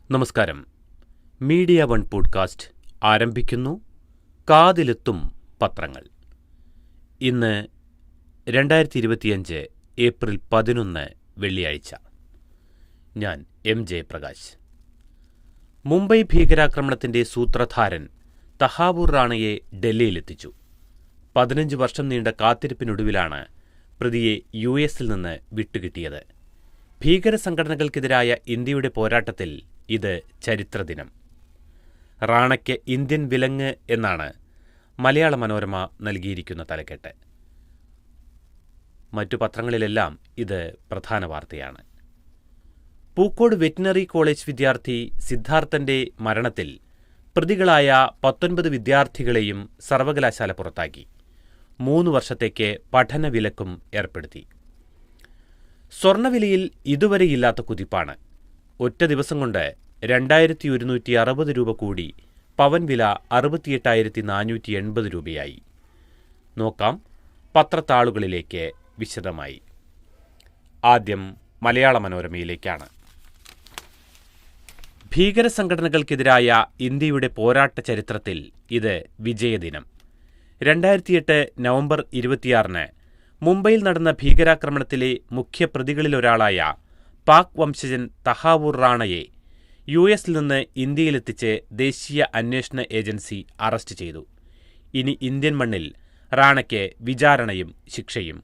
നമസ്കാരം. Media one podcast ആരംഭിക്കുന്നു. കാതിലെത്തും പത്രങ്ങൾ. ഇന്ന് 2025 ഏപ്രിൽ 11 വെള്ളിയാഴ്ച. ഞാൻ എം ജയപ്രകാശ്. മുംബൈ ഭീകരാക്രമണത്തിന്റെ സൂത്രധാരൻ തഹാവൂർ റാണയെ ഡൽഹിയിലെത്തിച്ചു. 15 വർഷം നീണ്ട കാത്തിരിപ്പിനൊടുവിലാണ് പ്രതിയെ US നിന്ന് വിട്ടുകിട്ടിയത്. ഭീകര സംഘടനകൾക്കെതിരായ ഇന്ത്യയുടെ പോരാട്ടത്തിൽ ഇത് ചരിത്രദിനം. റാണയ്ക്ക് ഇന്ത്യൻ വിലങ്ങ് എന്നാണ് മലയാള മനോരമ നൽകിയിരിക്കുന്ന തലക്കെട്ട്. മറ്റു പത്രങ്ങളിലെല്ലാം ഇത് പ്രധാന വാർത്തയാണ്. പൂക്കോട് വെറ്റിനറി കോളേജ് വിദ്യാർത്ഥി സിദ്ധാർത്ഥന്റെ മരണത്തിൽ പ്രതികളായ 19 വിദ്യാർത്ഥികളെയും സർവകലാശാല പുറത്താക്കി. 3 വർഷത്തേക്ക് പഠനവിലക്കും ഏർപ്പെടുത്തി. സ്വർണ്ണവിലയിൽ ഇതുവരെയില്ലാത്ത കുതിപ്പാണ്. ഒറ്റ ദിവസം കൊണ്ട് 2160 രൂപ കൂടി പവൻ വില 68,480 രൂപയായി. നോക്കാം പത്രത്താളുകളിലേക്ക് വിശദമായി. ആദ്യം മലയാള മനോരമയിലേക്കാണ്. ഭീകര സംഘടനകൾക്കെതിരായ ഇന്ത്യയുടെ പോരാട്ട ചരിത്രത്തിൽ ഇത് വിജയദിനം. 2008 നവംബർ 26 മുംബൈയിൽ നടന്ന ഭീകരാക്രമണത്തിലെ മുഖ്യപ്രതികളിലൊരാളായ പാക് വംശജൻ തഹാവൂർ റാണയെ US നിന്ന് ഇന്ത്യയിലെത്തിച്ച് ദേശീയ അന്വേഷണ ഏജൻസി അറസ്റ്റ് ചെയ്തു. ഇനി ഇന്ത്യൻ മണ്ണിൽ റാണയ്ക്ക് വിചാരണയും ശിക്ഷയും.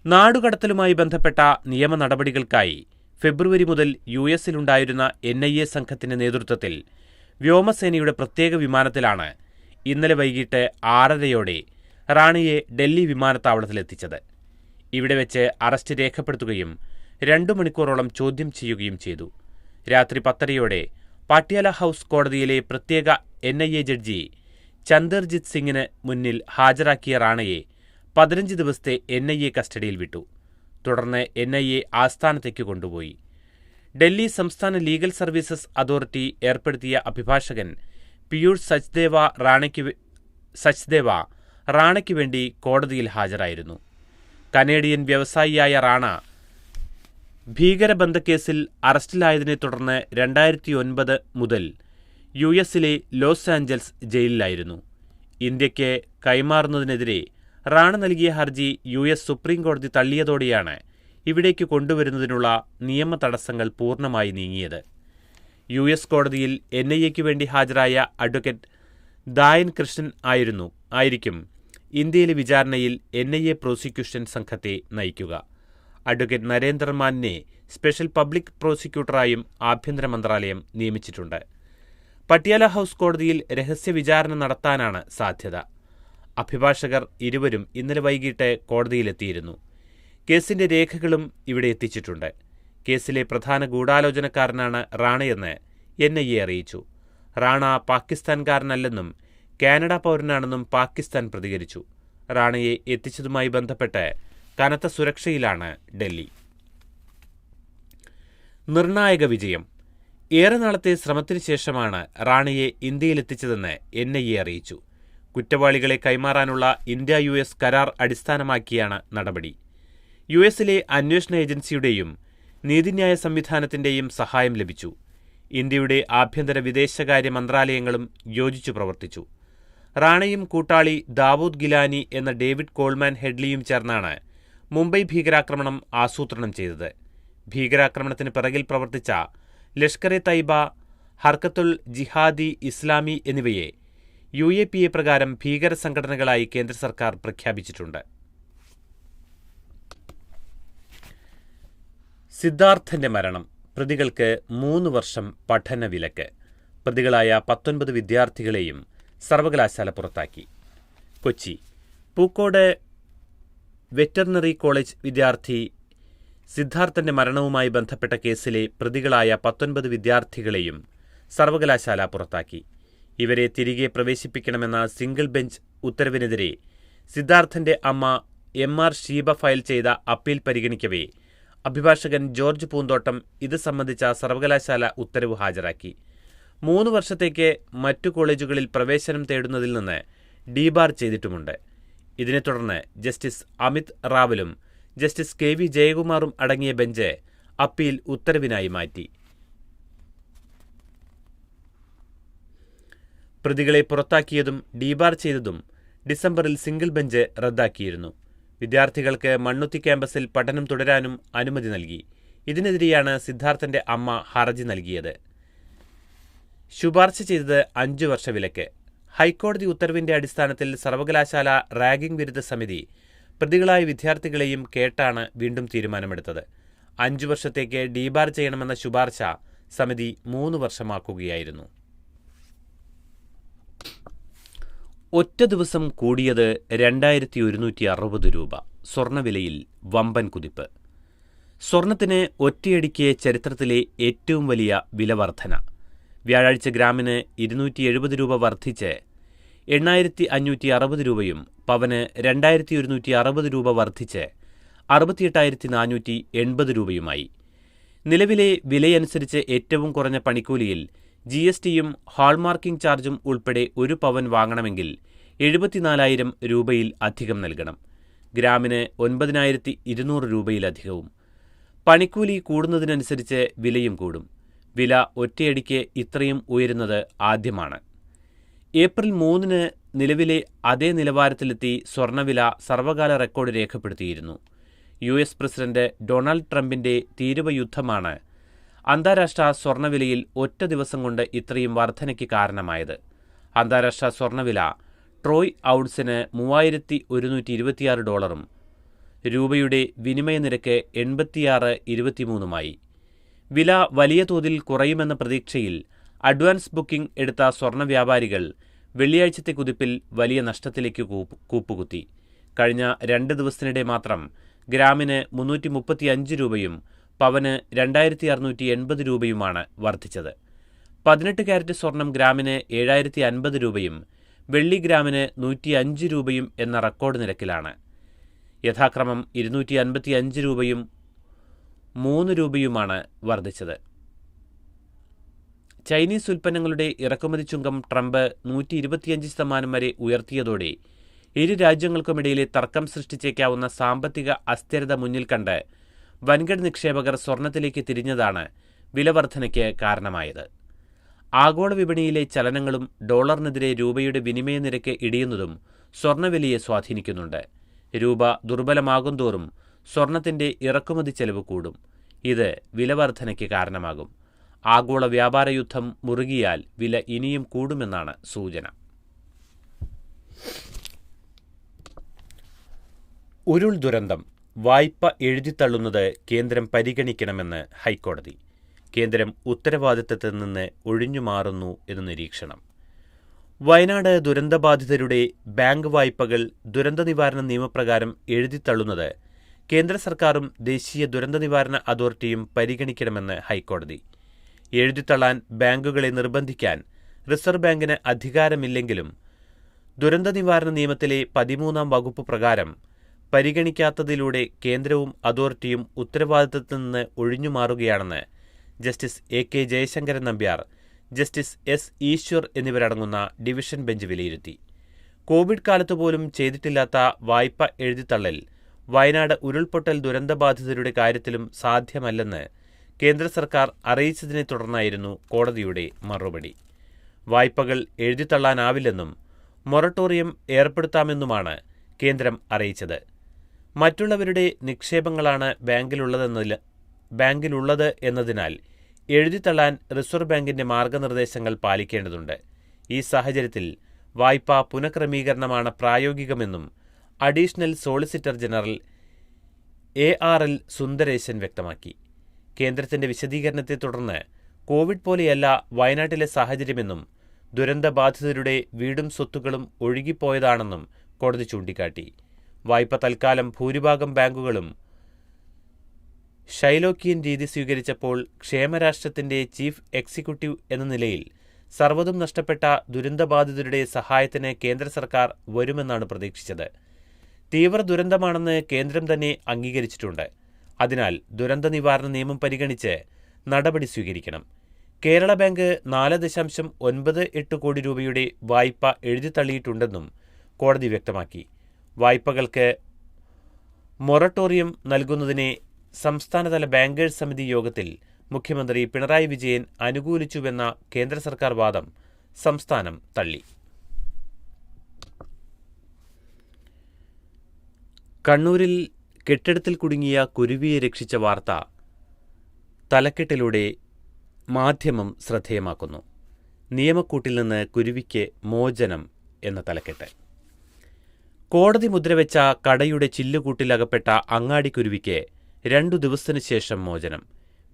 നാടുകടത്തലുമായി ബന്ധപ്പെട്ട നിയമ നടപടികൾക്കായി ഫെബ്രുവരി മുതൽ US-ലുണ്ടായിരുന്ന NIA സംഘത്തിന്റെ നേതൃത്വത്തിൽ വ്യോമസേനയുടെ പ്രത്യേക വിമാനത്തിലാണ് ഇന്നലെ വൈകിട്ട് 6:30 റാണയെ ഡൽഹി വിമാനത്താവളത്തിലെത്തിച്ചത്. ഇവിടെ വെച്ച് അറസ്റ്റ് രേഖപ്പെടുത്തുകയും 2 മണിക്കൂറോളം ചോദ്യം ചെയ്യുകയും ചെയ്തു. രാത്രി 10:30 പാട്യാല ഹൌസ് കോടതിയിലെ പ്രത്യേക NIA ജഡ്ജി ചന്ദർജിത് സിംഗിന് മുന്നിൽ ഹാജരാക്കിയ റാണയെ 15 ദിവസത്തെ NIA കസ്റ്റഡിയിൽ വിട്ടു. തുടർന്ന് NIA ആസ്ഥാനത്തേക്ക് കൊണ്ടുപോയി. ഡൽഹി സംസ്ഥാന ലീഗൽ സർവീസസ് അതോറിറ്റി ഏർപ്പെടുത്തിയ അഭിഭാഷകൻ പീയൂഷ് സച്ദേവ റാണയ്ക്ക് വേണ്ടി കോടതിയിൽ ഹാജരായിരുന്നു. കനേഡിയൻ വ്യവസായിയായ റാണ ഭീകരബന്ധക്കേസിൽ അറസ്റ്റിലായതിനെ തുടർന്ന് 2009 മുതൽ US-ലെ ലോസ് ആഞ്ചൽസ് ജയിലിലായിരുന്നു. ഇന്ത്യയ്ക്ക് കൈമാറുന്നതിനെതിരെ റാണ നൽകിയ ഹർജി US സുപ്രീം കോടതി തള്ളിയതോടെയാണ് ഇവിടേക്ക് കൊണ്ടുവരുന്നതിനുള്ള നിയമ തടസ്സങ്ങൾ പൂർണ്ണമായി നീങ്ങിയത്. US കോടതിയിൽ NIAയ്ക്ക് വേണ്ടി ഹാജരായ അഡ്വക്കേറ്റ് ദായൻ കൃഷ്ണൻ ആയിരിക്കും ഇന്ത്യയിലെ വിചാരണയിൽ NIA പ്രോസിക്യൂഷൻ സംഘത്തെ നയിക്കുക. അഡ്വക്കേറ്റ് നരേന്ദ്രമാനെ സ്പെഷ്യൽ പബ്ലിക് പ്രോസിക്യൂട്ടറായും ആഭ്യന്തര മന്ത്രാലയം നിയമിച്ചിട്ടുണ്ട്. പട്യാല ഹൌസ് കോടതിയിൽ രഹസ്യ വിചാരണ നടത്താനാണ് സാധ്യത. അഭിഭാഷകർ ഇരുവരും ഇന്നലെ വൈകിട്ട് കോടതിയിലെത്തിയിരുന്നു. കേസിന്റെ രേഖകളും ഇവിടെ എത്തിച്ചിട്ടുണ്ട്. കേസിലെ പ്രധാന ഗൂഢാലോചനക്കാരനാണ് റാണയെന്ന് NIA അറിയിച്ചു. റാണ പാകിസ്ഥാൻകാരനല്ലെന്നും കാനഡ പൗരനാണെന്നും പാകിസ്ഥാൻ പ്രതികരിച്ചു. റാണയെ എത്തിച്ചതുമായി ബന്ധപ്പെട്ട് കനത്ത സുരക്ഷയിലാണ് ഡൽഹി. നിർണായക വിജയം. ഏറെ നാളത്തെ ശ്രമത്തിനു ശേഷമാണ് റാണയെ ഇന്ത്യയിലെത്തിച്ചതെന്ന് NIA അറിയിച്ചു. കുറ്റവാളികളെ കൈമാറാനുള്ള ഇന്ത്യ-US കരാർ അടിസ്ഥാനമാക്കിയാണ് നടപടി. US-ലെ അന്വേഷണ ഏജൻസിയുടെയും നീതിന്യായ സംവിധാനത്തിന്റെയും സഹായം ലഭിച്ചു. ഇന്ത്യയുടെ ആഭ്യന്തര വിദേശകാര്യ മന്ത്രാലയങ്ങളും യോജിച്ചു പ്രവർത്തിച്ചു. റാണയും കൂട്ടാളി ദാവൂദ് ഗിലാനി എന്ന ഡേവിഡ് കോൾമാൻ ഹെഡ്ലിയും ചേർന്നാണ് മുംബൈ ഭീകരാക്രമണം ആസൂത്രണം ചെയ്തത്. ഭീകരാക്രമണത്തിന് പിറകിൽ പ്രവർത്തിച്ച ലഷ്കർ-എ-തയ്ബ, ഹർക്കത്തുൽ ജിഹാദി ഇസ്ലാമി എന്നിവയെ UAPA പ്രകാരം ഭീകര സംഘടനകളായി കേന്ദ്ര സർക്കാർ പ്രഖ്യാപിച്ചിട്ടുണ്ട്. സിദ്ധാർത്ഥന്റെ മരണം. പ്രതികൾക്ക് 3 വർഷം പഠനവിലക്ക്. പ്രതികളായ 19 വിദ്യാർത്ഥികളെയും സർവകലാശാല പുറത്താക്കി. കൊച്ചി. പൂക്കോട് വെറ്ററിനറി കോളേജ് വിദ്യാർത്ഥി സിദ്ധാർത്ഥന്റെ മരണവുമായി ബന്ധപ്പെട്ട കേസിലെ പ്രതികളായ 19 വിദ്യാർത്ഥികളെയും സർവകലാശാല പുറത്താക്കി. ഇവരെ തിരികെ പ്രവേശിപ്പിക്കണമെന്ന സിംഗിൾ ബെഞ്ച് ഉത്തരവിനെതിരെ സിദ്ധാർത്ഥന്റെ അമ്മ MR ഷീബ ഫയൽ ചെയ്ത അപ്പീൽ പരിഗണിക്കവേ അഭിഭാഷകൻ ജോർജ് പൂന്തോട്ടം ഇത് സംബന്ധിച്ച സർവകലാശാല ഉത്തരവ് ഹാജരാക്കി. 3 വർഷത്തേക്ക് മറ്റു കോളേജുകളിൽ പ്രവേശനം തേടുന്നതിൽ നിന്ന് ഡീബാർ ചെയ്തിട്ടുമുണ്ട്. ഇതിനെ തുടർന്ന് ജസ്റ്റിസ് അമിത് റാവലും ജസ്റ്റിസ് KV ജയകുമാറും അടങ്ങിയ ബെഞ്ച് അപ്പീൽ ഉത്തരവിനായി മാറ്റി. പ്രതികളെ പുറത്താക്കിയതും ഡീബാർ ചെയ്തതും ഡിസംബറിൽ സിംഗിൾ ബെഞ്ച് റദ്ദാക്കിയിരുന്നു. വിദ്യാർത്ഥികൾക്ക് മണ്ണുത്തി ക്യാമ്പസിൽ പഠനം തുടരാനും അനുമതി നൽകി. ഇതിനെതിരെയാണ് സിദ്ധാർത്ഥന്റെ അമ്മ ഹർജി നൽകിയത്. ശുപാർശ ചെയ്തത് 5 വർഷ വിലക്ക്. ഹൈക്കോടതി ഉത്തരവിന്റെ അടിസ്ഥാനത്തിൽ സർവകലാശാല റാഗിംഗ് വിരുദ്ധ സമിതി പ്രതികളായ വിദ്യാർത്ഥികളെയും കേട്ടാണ് വീണ്ടും തീരുമാനമെടുത്തത്. 5 വർഷത്തേക്ക് ഡീബാർ ചെയ്യണമെന്ന ശുപാർശ സമിതി 3 വർഷമാക്കുകയായിരുന്നു. ഒറ്റ ദിവസം കൂടിയത് 2160 രൂപ. സ്വർണ്ണവിലയിൽ വമ്പൻ കുതിപ്പ്. സ്വർണത്തിന് ഒറ്റയടിക്ക് ചരിത്രത്തിലെ ഏറ്റവും വലിയ വിലവർധന. വ്യാഴാഴ്ച ഗ്രാമിന് 270 രൂപ വർദ്ധിച്ച് 8560 രൂപയും പവന് 2160 രൂപ വർദ്ധിച്ച് 68,480 രൂപയുമായി. നിലവിലെ വിലയനുസരിച്ച് ഏറ്റവും കുറഞ്ഞ പണിക്കൂലിയിൽ GSTയും ഹാൾമാർക്കിംഗ് ചാർജും ഉൾപ്പെടെ ഒരു പവൻ വാങ്ങണമെങ്കിൽ 74,000 രൂപയിൽ അധികം നൽകണം. ഗ്രാമിന് 9,200 രൂപയിലധികവും. പണിക്കൂലി കൂടുന്നതിനനുസരിച്ച് വിലയും കൂടും. വില ഒറ്റയടിക്ക് ഇത്രയും ഉയരുന്നത് ആദ്യമാണ്. ഏപ്രിൽ 3 നിലവിലെ അതേ നിലവാരത്തിലെത്തി സ്വർണ്ണവില സർവകാല റെക്കോർഡ് രേഖപ്പെടുത്തിയിരുന്നു. US പ്രസിഡന്റ് ഡൊണാൾഡ് ട്രംപിന്റെ തീരുവ യുദ്ധമാണ് അന്താരാഷ്ട്ര സ്വർണ്ണവിലയിൽ ഒറ്റ ദിവസം കൊണ്ട് ഇത്രയും വർധനയ്ക്ക് കാരണമായത്. അന്താരാഷ്ട്ര സ്വർണ്ണവില ട്രോയ് ഔൺസിന് $3,126, രൂപയുടെ വിനിമയ നിരക്ക് 86.23 വില വലിയ തോതിൽ കുറയുമെന്ന പ്രതീക്ഷയിൽ അഡ്വാൻസ് ബുക്കിംഗ് എടുത്ത സ്വർണ്ണ വ്യാപാരികൾ വെള്ളിയാഴ്ചത്തെ കുതിപ്പിൽ വലിയ നഷ്ടത്തിലേക്ക് കൂപ്പുകുത്തി. കഴിഞ്ഞ 2 ദിവസത്തിനിടെ മാത്രം ഗ്രാമിന് 335 രൂപയും പവന് 2,680 രൂപയുമാണ് വർദ്ധിച്ചത്. 18 കാരറ്റ് സ്വർണം ഗ്രാമിന് 7,050 രൂപയും വെള്ളി ഗ്രാമിന് 105 രൂപയും എന്ന റെക്കോർഡ് നിരക്കിലാണ്. യഥാക്രമം 255 രൂപയും 3 രൂപയുമാണ് വർദ്ധിച്ചത്. ചൈനീസ് ഉൽപ്പന്നങ്ങളുടെ ഇറക്കുമതി ചുങ്കം ട്രംപ് 125% വരെ ഉയർത്തിയതോടെ ഇരു രാജ്യങ്ങൾക്കുമിടയിലെ തർക്കം സൃഷ്ടിച്ചേക്കാവുന്ന സാമ്പത്തിക അസ്ഥിരത മുന്നിൽ കണ്ട് വൻകിട നിക്ഷേപകർ സ്വർണത്തിലേക്ക് തിരിഞ്ഞതാണ് വിലവർധനയ്ക്ക് കാരണമായത്. ആഗോള വിപണിയിലെ ചലനങ്ങളും ഡോളറിനെതിരെ രൂപയുടെ വിനിമയ നിരക്ക് ഇടിയുന്നതും സ്വർണ്ണവിലയെ സ്വാധീനിക്കുന്നുണ്ട്. രൂപ ദുർബലമാകുന്തോറും സ്വർണത്തിന്റെ ഇറക്കുമതി ചെലവ് കൂടും. ഇത് വിലവർധനയ്ക്ക് കാരണമാകും. ആഗോള വ്യാപാര യുദ്ധം മുറുകിയാൽ വില ഇനിയും കൂടുമെന്നാണ് സൂചന. ഉരുൾ ദുരന്തം വായ്പ എഴുതിത്തള്ളുന്നത് കേന്ദ്രം പരിഗണിക്കണമെന്ന് ഹൈക്കോടതി. കേന്ദ്രം ഉത്തരവാദിത്തത്തിൽ നിന്ന് ഒഴിഞ്ഞുമാറുന്നു എന്ന് നിരീക്ഷണം. വയനാട് ദുരന്തബാധിതരുടെ ബാങ്ക് വായ്പകൾ ദുരന്ത നിവാരണ നിയമപ്രകാരം എഴുതിത്തള്ളുന്നത് കേന്ദ്ര സർക്കാരും ദേശീയ ദുരന്ത നിവാരണ അതോറിറ്റിയും പരിഗണിക്കണമെന്ന് ഹൈക്കോടതി. എഴുതിത്തള്ളാൻ ബാങ്കുകളെ നിർബന്ധിക്കാൻ റിസർവ് ബാങ്കിന് അധികാരമില്ലെങ്കിലും ദുരന്ത നിവാരണ നിയമത്തിലെ 13-ാം വകുപ്പ് പ്രകാരം പരിഗണിക്കാത്തതിലൂടെ കേന്ദ്രവും അതോറിറ്റിയും ഉത്തരവാദിത്തത്തിൽ നിന്ന് ഒഴിഞ്ഞുമാറുകയാണെന്ന് justice AK Jayasankaran Nambiar, justice S Eswar എന്നിവരടങ്ങുന്ന ഡിവിഷൻ ബെഞ്ച് വിലയിരുത്തി. കോവിഡ് കാലത്തുപോലും ചെയ്തിട്ടില്ലാത്ത വായ്പ എഴുതിത്തള്ളൽ വയനാട് ഉരുൾപൊട്ടൽ ദുരന്തബാധിതരുടെ കാര്യത്തിലും സാധ്യമല്ലെന്ന് കേന്ദ്ര സർക്കാർ അറിയിച്ചതിനെ തുടർന്നായിരുന്നു കോടതിയുടെ മറുപടി. വായ്പകൾ എഴുതിത്തള്ളാനാവില്ലെന്നും മൊറട്ടോറിയം ഏർപ്പെടുത്താമെന്നുമാണ് കേന്ദ്രം അറിയിച്ചത്. മറ്റുള്ളവരുടെ നിക്ഷേപങ്ങളാണ് ബാങ്കിലുള്ളത് എന്നതിനാൽ എഴുതിത്തള്ളാൻ റിസർവ് ബാങ്കിന്റെ മാർഗനിർദ്ദേശങ്ങൾ പാലിക്കേണ്ടതുണ്ട്. ഈ സാഹചര്യത്തിൽ വായ്പാ പുനഃക്രമീകരണമാണ് പ്രായോഗികമെന്നും additional solicitor general ARL Sundaresan വ്യക്തമാക്കി. കേന്ദ്രത്തിന്റെ വിശദീകരണത്തെ തുടർന്ന് കോവിഡ് പോലെയല്ല വയനാട്ടിലെ സാഹചര്യമെന്നും ദുരന്തബാധിതരുടെ വീടും സ്വത്തുക്കളും ഒഴുകിപ്പോയതാണെന്നും കോടതി ചൂണ്ടിക്കാട്ടി. വായ്പ തൽക്കാലം ഭൂരിഭാഗം ബാങ്കുകളും ഷൈലോക്കിയൻ രീതി സ്വീകരിച്ചപ്പോൾ ക്ഷേമരാഷ്ട്രത്തിന്റെ ചീഫ് എക്സിക്യൂട്ടീവ് എന്ന നിലയിൽ സർവ്വതും നഷ്ടപ്പെട്ട ദുരന്തബാധിതരുടെ സഹായത്തിന് കേന്ദ്ര സർക്കാർ വരുമെന്നാണ് പ്രതീക്ഷിച്ചത്. തീവ്ര ദുരന്തമാണെന്ന് കേന്ദ്രം തന്നെ അംഗീകരിച്ചിട്ടുണ്ട്. അതിനാൽ ദുരന്ത നിവാരണ നിയമം പരിഗണിച്ച് നടപടി സ്വീകരിക്കണം. കേരള ബാങ്ക് 4.98 കോടി രൂപയുടെ വായ്പ എഴുതിത്തള്ളിയിട്ടുണ്ടെന്നും കോടതി വ്യക്തമാക്കി. വായ്പകൾക്ക് മൊറട്ടോറിയം നൽകുന്നതിനെ സംസ്ഥാനതല ബാങ്കേഴ്സ് സമിതി യോഗത്തിൽ മുഖ്യമന്ത്രി പിണറായി വിജയൻ അനുകൂലിച്ചുവെന്ന കേന്ദ്ര സർക്കാർ വാദം സംസ്ഥാനം തള്ളി. കണ്ണൂരിൽ കെട്ടിടത്തിൽ കുടുങ്ങിയ കുരുവിയെ രക്ഷിച്ച വാർത്ത തലക്കെട്ടിലൂടെ മാധ്യമം ശ്രദ്ധേയമാക്കുന്നു. നിയമക്കൂട്ടിൽ നിന്ന് കുരുവിക്ക് മോചനം എന്ന തലക്കെട്ട്. കോടതി മുദ്രവെച്ച കടയുടെ ചില്ലുകൂട്ടിലകപ്പെട്ട അങ്ങാടിക്കുരുവിക്ക് 2 ദിവസത്തിനു ശേഷം മോചനം.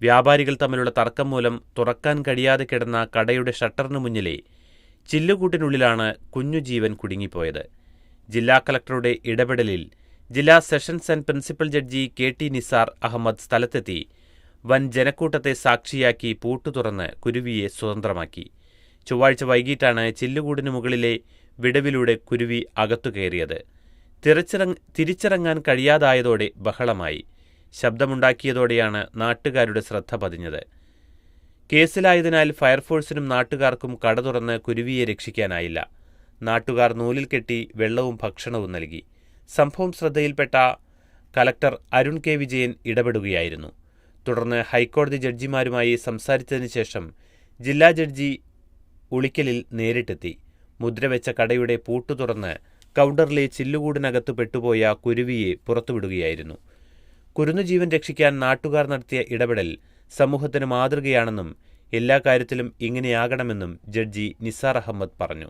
വ്യാപാരികൾ തമ്മിലുള്ള തർക്കം മൂലം തുറക്കാൻ കഴിയാതെ കിടന്ന കടയുടെ ഷട്ടറിനു മുന്നിലെ ചില്ലുകൂട്ടിനുള്ളിലാണ് കുഞ്ഞുജീവൻ കുടുങ്ങിപ്പോയത്. ജില്ലാ കളക്ടറുടെ ഇടപെടലിൽ ജില്ലാ sessions and principal judge KT Nisar Ahmed സ്ഥലത്തെത്തി വൻ ജനക്കൂട്ടത്തെ സാക്ഷിയാക്കി പൂട്ടു തുറന്ന് കുരുവിയെ സ്വതന്ത്രമാക്കി. ചൊവ്വാഴ്ച വൈകിട്ടാണ് ചില്ലുകൂടിനു മുകളിലെ വിടവിലൂടെ കുരുവി അകത്തു കയറിയത്. തിരിച്ചിറങ്ങാൻ കഴിയാതായതോടെ ബഹളമായി. ശബ്ദമുണ്ടാക്കിയതോടെയാണ് നാട്ടുകാരുടെ ശ്രദ്ധ പതിഞ്ഞത്. കേസിലായതിനാൽ ഫയർഫോഴ്സിനും നാട്ടുകാർക്കും കട തുറന്ന് കുരുവിയെ രക്ഷിക്കാനായില്ല. നാട്ടുകാർ നൂലിൽ കെട്ടി വെള്ളവും ഭക്ഷണവും നൽകി. സംഭവം ശ്രദ്ധയിൽപ്പെട്ട കലക്ടർ അരുൺ K. വിജയൻ ഇടപെടുകയായിരുന്നു. തുടർന്ന് ഹൈക്കോടതി ജഡ്ജിമാരുമായി സംസാരിച്ചതിന് ശേഷം ജില്ലാ ജഡ്ജി ഉളിക്കലിൽ നേരിട്ടെത്തി. മുദ്രവെച്ച കടയുടെ പൂട്ടു തുറന്ന് കൗണ്ടറിലെ ചില്ലുകൂടിനകത്ത് പെട്ടുപോയ കുരുവിയെ പുറത്തുവിടുകയായിരുന്നു. കുരുന്നുജീവൻ രക്ഷിക്കാൻ നാട്ടുകാർ നടത്തിയ ഇടപെടൽ സമൂഹത്തിന് മാതൃകയാണെന്നും എല്ലാ കാര്യത്തിലും ഇങ്ങനെയാകണമെന്നും ജഡ്ജി നിസാർ അഹമ്മദ് പറഞ്ഞു.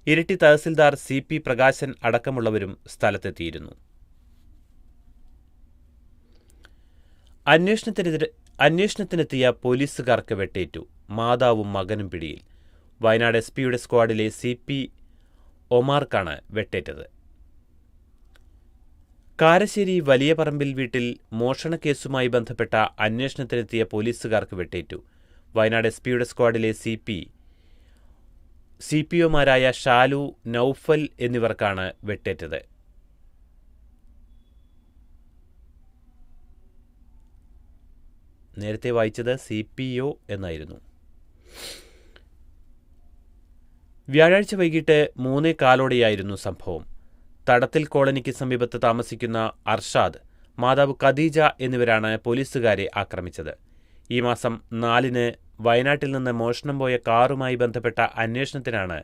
ഇരിട്ടി തഹസിൽദാർ CP പ്രകാശൻ അടക്കമുള്ളവരും സ്ഥലത്തെത്തിയിരുന്നു. അന്വേഷണത്തിനെത്തിയ പോലീസുകാർക്ക് വെട്ടേറ്റു. മാതാവും മകനും പിടിയിൽ. വയനാട് SP-യുടെ സ്ക്വാഡിലെ CP ഒമാർക്കാണ് വെട്ടേറ്റത്. കാരശ്ശേരി വലിയ പറമ്പിൽ വീട്ടിൽ മോഷണക്കേസുമായി ബന്ധപ്പെട്ട അന്വേഷണത്തിനെത്തിയ പോലീസുകാർക്ക് വെട്ടേറ്റു. വയനാട് SP-യുടെ സ്ക്വാഡിലെ CPOമാരായ ഷാലു, നൌഫൽ എന്നിവർക്കാണ് വെട്ടേറ്റത്. നേരത്തെ വായിച്ചത് CPO എന്നായിരുന്നു. വ്യാഴാഴ്ച വൈകിട്ട് 3:15 സംഭവം. തടത്തിൽ കോളനിക്ക് സമീപത്ത് താമസിക്കുന്ന അർഷാദ്, മാതാവ് ഖദീജ എന്നിവരാണ് പോലീസുകാരെ ആക്രമിച്ചത്. ഈ മാസം 4-ന് വയനാട്ടിൽ നിന്ന് മോഷണം പോയ കാറുമായി ബന്ധപ്പെട്ട അന്വേഷണത്തിനാണ്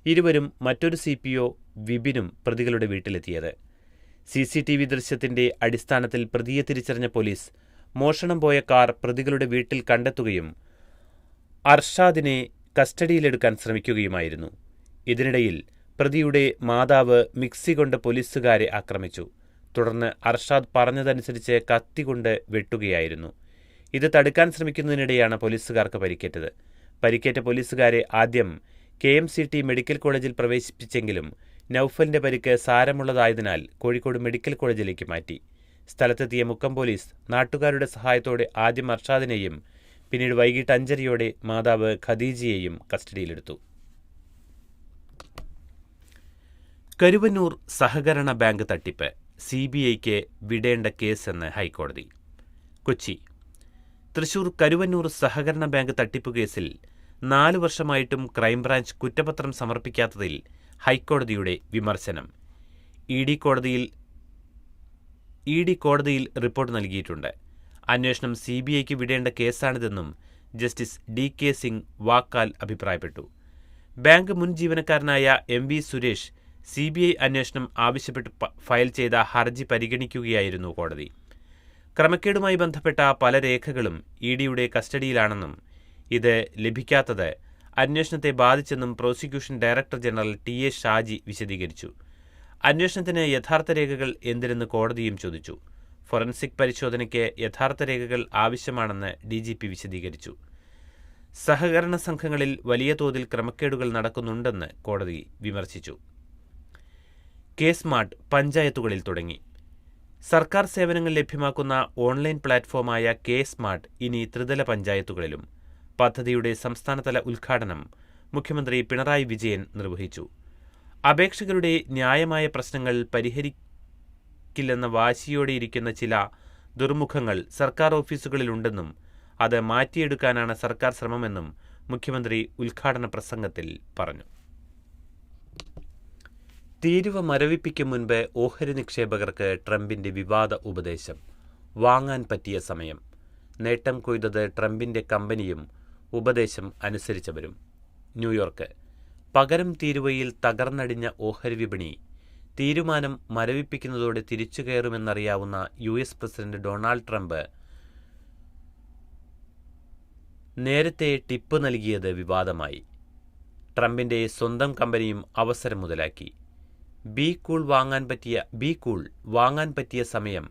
ഇരുവരും മറ്റൊരു CPO വിപിനും പ്രതികളുടെ വീട്ടിലെത്തിയത്. CCTV ദൃശ്യത്തിന്റെ അടിസ്ഥാനത്തിൽ പ്രതിയെ തിരിച്ചറിഞ്ഞ പോലീസ് മോഷണം പോയ കാർ പ്രതികളുടെ വീട്ടിൽ കണ്ടെത്തുകയും അർഷാദിനെ കസ്റ്റഡിയിലെടുക്കാൻ ശ്രമിക്കുകയുമായിരുന്നു. ഇതിനിടയിൽ പ്രതിയുടെ മാതാവ് മിക്സി കൊണ്ട് പോലീസുകാരെ ആക്രമിച്ചു. തുടർന്ന് അർഷാദ് പറഞ്ഞതനുസരിച്ച് കത്തികൊണ്ട് വെട്ടുകയായിരുന്നു. ഇത് തടുക്കാൻ ശ്രമിക്കുന്നതിനിടെയാണ് പോലീസുകാർക്ക് പരിക്കേറ്റത്. പരിക്കേറ്റ പോലീസുകാരെ ആദ്യം KMCT മെഡിക്കൽ കോളേജിൽ പ്രവേശിപ്പിച്ചെങ്കിലും നൌഫലിന്റെ പരിക്ക് സാരമുള്ളതായതിനാൽ കോഴിക്കോട് മെഡിക്കൽ കോളേജിലേക്ക് മാറ്റി. സ്ഥലത്തെത്തിയ മുക്കം പോലീസ് നാട്ടുകാരുടെ സഹായത്തോടെ ആദ്യം അർഷാദിനെയും പിന്നീട് വൈകിട്ട് 5:30 മാതാവ് ഖദീജയെയും കസ്റ്റഡിയിലെടുത്തു. കരുവന്നൂർ സഹകരണ ബാങ്ക് തട്ടിപ്പ് CBIക്ക് വിടേണ്ട കേസെന്ന് ഹൈക്കോടതി. കൊച്ചി. തൃശൂർ കരുവന്നൂർ സഹകരണ ബാങ്ക് തട്ടിപ്പ് കേസിൽ 4 വർഷമായിട്ടും ക്രൈംബ്രാഞ്ച് കുറ്റപത്രം സമർപ്പിക്കാത്തതിൽ ഹൈക്കോടതിയുടെ വിമർശനം. ഇഡി കോടതിയിൽ റിപ്പോർട്ട് നൽകിയിട്ടുണ്ട്. അന്വേഷണം CBIക്ക് വിടേണ്ട കേസാണിതെന്നും ജസ്റ്റിസ് DK സിംഗ് വാക്കാൽ അഭിപ്രായപ്പെട്ടു. ബാങ്ക് മുൻ ജീവനക്കാരനായ MV സുരേഷ് CBI അന്വേഷണം ആവശ്യപ്പെട്ട് ഫയൽ ചെയ്ത ഹർജി പരിഗണിക്കുകയായിരുന്നു കോടതി. ക്രമക്കേടുമായി ബന്ധപ്പെട്ട പല രേഖകളും EDയുടെ കസ്റ്റഡിയിലാണെന്നും ഇത് ലഭിക്കാത്തത് അന്വേഷണത്തെ ബാധിച്ചെന്നും prosecution director general TA Shaji വിശദീകരിച്ചു. അന്വേഷണത്തിന് യഥാർത്ഥ രേഖകൾ എന്തിനെന്ന് കോടതിയും ചോദിച്ചു. ഫോറൻസിക് പരിശോധനയ്ക്ക് യഥാർത്ഥ രേഖകൾ ആവശ്യമാണെന്ന് DGP വിശദീകരിച്ചു. സഹകരണ സംഘങ്ങളിൽ വലിയ തോതിൽ ക്രമക്കേടുകൾ നടക്കുന്നുണ്ടെന്ന് കോടതി വിമർശിച്ചു. K-സ്മാർട്ട് പഞ്ചായത്തുകളിൽ തുടങ്ങി. സർക്കാർ സേവനങ്ങൾ ലഭ്യമാക്കുന്ന ഓൺലൈൻ പ്ലാറ്റ്ഫോമായ K-സ്മാർട്ട് ഇനി ത്രിതല പഞ്ചായത്തുകളിലും. പദ്ധതിയുടെ സംസ്ഥാനതല ഉദ്ഘാടനം മുഖ്യമന്ത്രി പിണറായി വിജയൻ നിർവഹിച്ചു. അപേക്ഷകരുടെ ന്യായമായ പ്രശ്നങ്ങൾ പരിഹരിക്കില്ലെന്ന വാശിയോടെയിരിക്കുന്ന ചില ദുർമുഖങ്ങൾ സർക്കാർ ഓഫീസുകളിലുണ്ടെന്നും അത് മാറ്റിയെടുക്കാനാണ് സർക്കാർ ശ്രമമെന്നും മുഖ്യമന്ത്രി ഉദ്ഘാടന പ്രസംഗത്തിൽ പറഞ്ഞു. തീരുവ മരവിപ്പിക്കും മുൻപ് ഓഹരി നിക്ഷേപകർക്ക് ട്രംപിന്റെ വിവാദ ഉപദേശം. വാങ്ങാൻ പറ്റിയ സമയം. നേട്ടം കൊയ്തത് ട്രംപിന്റെ കമ്പനിയും ഉപദേശം അനുസരിച്ചവരും. ന്യൂയോർക്ക്. പകരം തീരുവയിൽ തകർന്നടിഞ്ഞ ഓഹരി വിപണി. തീരുമാനം മരവിപ്പിക്കുന്നതോടെ തിരിച്ചുകയറുമെന്നറിയാവുന്ന US പ്രസിഡന്റ് ഡൊണാൾഡ് ട്രംപ് നേരത്തെ ടിപ്പ് നൽകിയത് വിവാദമായി. ട്രംപിന്റെ സ്വന്തം കമ്പനിയും അവസരം മുതലാക്കി. ബി കൂൾ വാങ്ങാൻ പറ്റിയ സമയം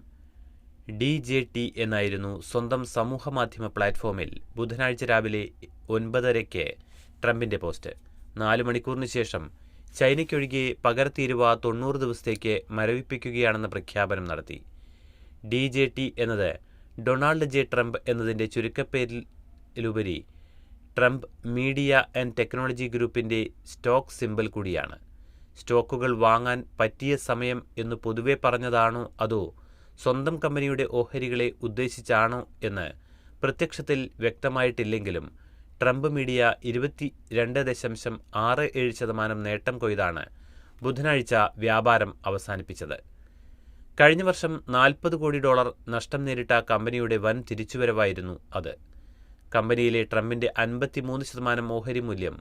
DJT എന്നായിരുന്നു സ്വന്തം സമൂഹമാധ്യമ പ്ലാറ്റ്ഫോമിൽ ബുധനാഴ്ച രാവിലെ 9:30 ട്രംപിന്റെ പോസ്റ്റ്. 4 മണിക്കൂറിന് ശേഷം ചൈനയ്ക്കൊഴികെ പകരത്തീരുവ 90 ദിവസത്തേക്ക് മരവിപ്പിക്കുകയാണെന്ന പ്രഖ്യാപനം നടത്തി. DJT എന്നത് ഡൊണാൾഡ് ജെ ട്രംപ് എന്നതിൻ്റെ ചുരുക്കപ്പേരിലുപരി ട്രംപ് മീഡിയ ആൻഡ് ടെക്നോളജി ഗ്രൂപ്പിൻ്റെ സ്റ്റോക്ക് സിംബൽ കൂടിയാണ്. സ്റ്റോക്കുകൾ വാങ്ങാൻ പറ്റിയ സമയം എന്ന് പൊതുവെ പറഞ്ഞതാണോ അതോ സ്വന്തം കമ്പനിയുടെ ഓഹരികളെ ഉദ്ദേശിച്ചാണോ എന്ന് പ്രത്യക്ഷത്തിൽ വ്യക്തമായിട്ടില്ലെങ്കിലും ട്രംപ് മീഡിയ 22.67% നേട്ടം കൊയ്താണ് ബുധനാഴ്ച വ്യാപാരം അവസാനിപ്പിച്ചത്. കഴിഞ്ഞ വർഷം $40 കോടി നഷ്ടം നേരിട്ട കമ്പനിയുടെ വൻ തിരിച്ചുവരവായിരുന്നു അത്. കമ്പനിയിലെ ട്രംപിന്റെ 53% ഓഹരി മൂല്യം